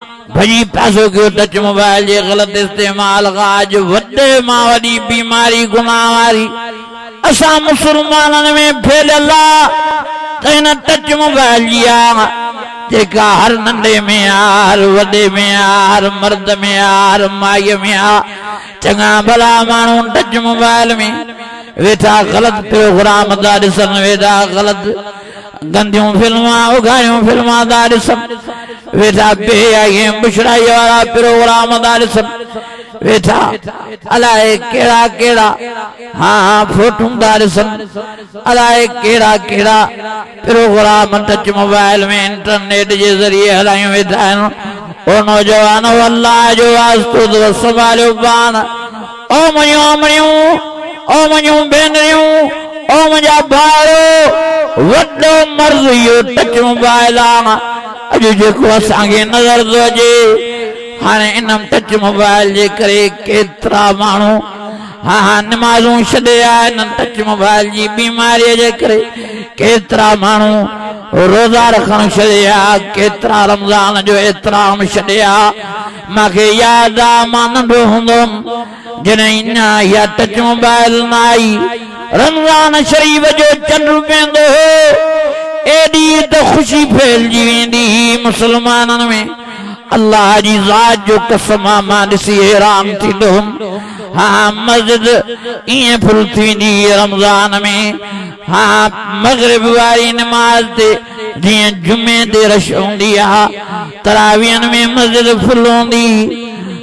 भजी पैसो क्यों touch mobile जे गलत इस्तेमाल आज वड्डे मां वडी बीमारी गुनाह वारी असा मुसलमानन में फैलला तन टच मोबाइल जिया जेका हर नंढे में हर वडे में हर मर्द में हर माई में चंगा भला मानू टच मोबाइल में वेठा गलत प्रोग्राम दा ॾिसन वेठा गलत गंदियों फिल्मा उगायूं फिल्मा दा ॾिसन वेठा बेहयाई बुशराई वारा प्रोग्राम दा ॾिसन वेठा अलाए केड़ा केड़ा हाँ फोटू दा ॾिसन अलाए केड़ा केड़ा प्रोग्राम टच मोबाइल में इंटरनेट जे ज़रिए हलायूं वेठा आहिनि ओ नौजवान अल्लाह जो वास्तो संभालियो पान ओ मुंहिंजूं ओ मुंहिंजूं भेनरियूं ओ मुंहिंजा भाइरो वड्डो मर्ज़ इहो टच मोबाइल आहे अॼु जेको असांखे नज़र थो अचे हाणे इन टच मोबाइल जे करे केतिरा माण्हू हाँ नमाज़ूं छॾिया इन टच मोबाइल जी बीमारीअ जे करे केतिरा माण्हू रोज़ा रखण छॾिया केतिरा रमज़ान जो एतिराम छॾिया मूंखे यादि आहे मां नंढो हूंदुमि जॾहिं इहा टच मोबाइल न आई रमज़ान शरीफ़ जो चंड पवंदो हो एॾी त ख़ुशी फैलिजी वेंदी हुई मुसलमाननि में अल्लाह जी ज़ात जो कसम मां ॾिसी हैरान थींदो हुउमि हाँ मस्जिद ईअं फुल थींदी रमज़ान में हाँ मग़रिब वारी नमाज़ ते जीअं जुमे ते रश हूंदी आहे तरावीहनि में मस्जिद फुल हूंदी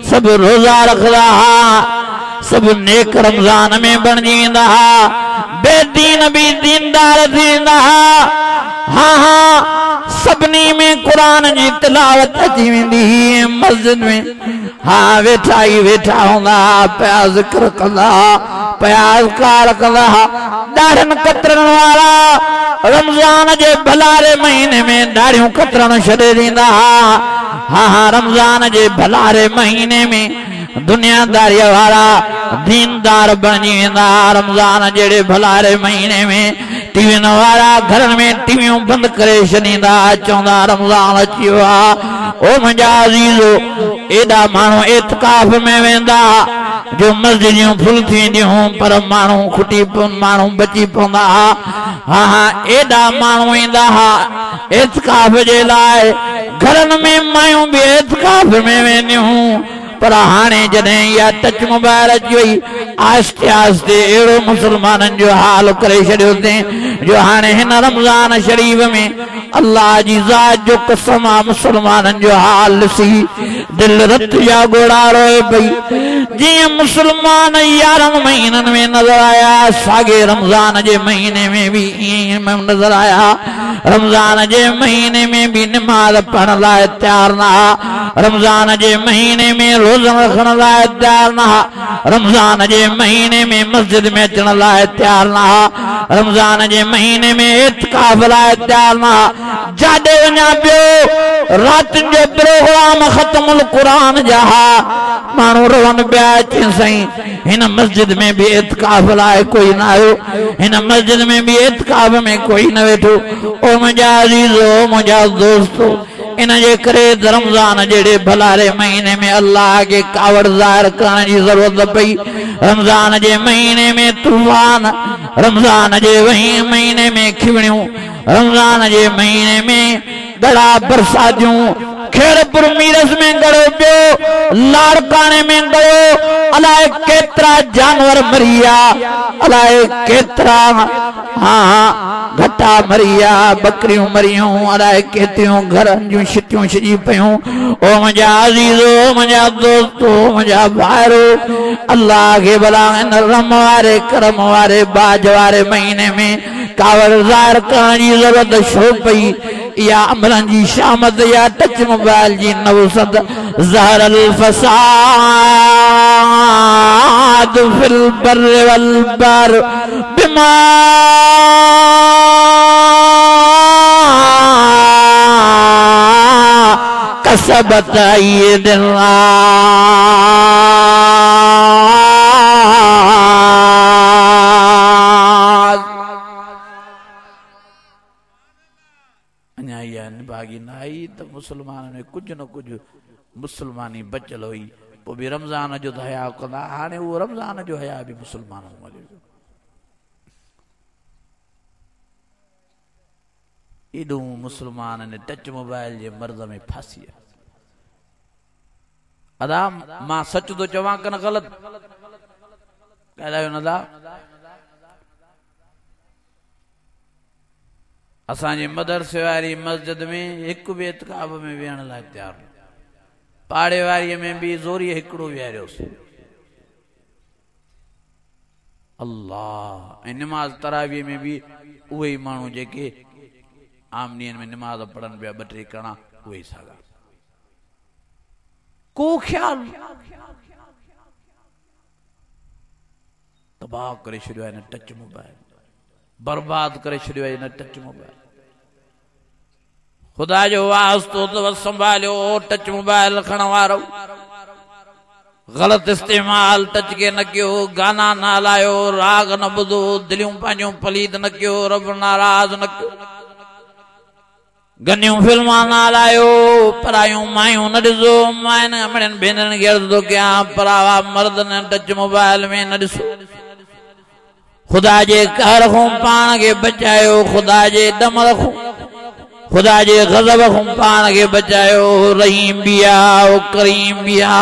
सभु रोज़ा रखंदा हुआ सब नेक रमज़ान में बणजी वेंदा हुआ बेदीन भी दीनदार थी वेंदा हुआ हाँ हाँ सभिनी में क़ुरान जी तिलावत अची वेंदी हुई मस्जिद में हाँ वेठा ई वेठा हूंदा पिया ज़िक्र कंदा पिया अज़कार कंदा ॾाढ़नि कतरनि वारा रमज़ान जे भलारे महीने में ॾाढ़ियूं कतरण छॾे ॾींदा हाँ हाँ रमज़ान जे भलारे महीने में दुनियादारी वारा दीनदार बणजी वेंदा रमज़ान जहिड़े भलारे महीने में टीवियुनि वारा घरनि में टीवियूं बंदि करे छॾींदा चवंदा रमज़ान अची वियो आहे ओ मुंहिंजा अज़ीज़ो एॾा माण्हू एतिकाफ़ में वेंदा जो मस्जिदियूं फुल थींदियूं पर माण्हू खुटी माण्हू बची पवंदा हाँ हाँ एॾा माण्हू ईंदा एतिकाफ़ जे लाइ घरनि में मायूं बि एतिकाफ़ में वेंदियूं पर हाणे जॾहिं इहा टच मोबाइल अची वई आहिस्ते आहिस्ते अहिड़ो मुसलमाननि जो हाल करे छॾियो अथई जो हाणे हिन रमज़ान शरीफ़ में अल्लाह जी ज़ात जो कसम आहे मुसलमाननि जो हाल ॾिसी दिलि रत जा ॻोड़ा रोए पई जीअं मुसलमान 11 महीननि में नज़र आया साॻे रमज़ान जे महीने में बि ईअं नज़र आया रमज़ान जे महीने में भी नमाज़ पढ़ण लाइ तयार न रमज़ान जे महीने में रोज़ा रखण लाइ तयार न रमज़ान जे महीने में मस्जिद में अचण लाइ तयार न रमज़ान जे महीने में इत्काफ़ लाइ तयार न जाॾे वञा पियो रातिनि जो प्रोग्राम ख़त्मुल क़ुरान जा माण्हू रोअनि पिया अचनि साईं हिन मस्जिद में भी इत्काफ़ लाइ कोई न आयो हिन मस्जिद में भी इत्काफ़ में कोई न वेठो ओ मुंहिंजा अज़ीज़ो मुंहिंजा दोस्तो इन जे करे रमज़ान जहिड़े भलारे महीने में अल्लाह के कावड़ ज़ाहिर करण जी ज़रूरत पई रमज़ान जे महीने में तूफ़ान रमज़ान जे महीने में खिवणियूं रमज़ान जे महीने में गड़ा बरसातियूं खेड़पुर मीरस में गड़ो पियो लाड़काने में गड़ो अलाए केतिरा जानवर मरिया अलाए केतिरा हाँ घटा मरिया बकरियूं मरियूं अलाए केतिरियूं घरनि जूं छितियूं छिजी पियूं ओ मुंहिंजा अज़ीज़ो मुंहिंजा दोस्तो मुंहिंजा भाइरो अल्लाह खे भला इन रम वारे करम वारे बाज वारे महीने में कावड़ ज़ाहिर करण जी ज़रूरत छो पई या अमरनि जी शामत या टच मोबाइल जी नवसत ज़हर अल फसाद फिल बर वल बर बिमा कसबत यदना भागी न आई तो मुसलमान में कुछ न कुछ मुसलमानी बचल हुई पोइ भी रमज़ान जो हया कंदा हाणे वो रमज़ान जो हया भी मुसलमानों मले एडो मुसलमान ने टच मोबाइल जे मर्द में फांसी है अदा मां सच तो चवा कन गलत कहलायो नदा असांजे मदरसे वारी मस्जिद में एक भी इत्काब में वेहण लाइ तैयार पाड़े वारी में भी ज़ोरी हिकड़ो विहारियोसि अल्लाह नमाज तरावी में भी उहे ही माण्हू जेके आमनीअ में नमाज पढ़न पिया ॿ टे कणा उहे सागा को ख्याल तबाह करे छॾियो आहे न टच मोबाइल बर्बाद करे छॾियो आहे न टच मोबाइल खुदा जो वास्तो तो संभालियो टच मोबाइल रखण वारो गलत इस्तेमाल टच के न कयो गाना न हलायो राग न ॿुधो दिलियूं पंहिंजूं पलीद न कयो रब नाराज़ न कयो गनियूं फिल्मा न हलायो परायूं मायूं न ॾिसो माइनि अमड़नि भेनरनि खे अर्ज़ु थो कयां परावा मर्द न टच मोबाइल में न ॾिसो खुदा जे कहर खां पाण खे बचायो खुदा जे दम रखो खुदा जे गज़ब खां पाण खे बचायो रहीम भी आ करीम भी आ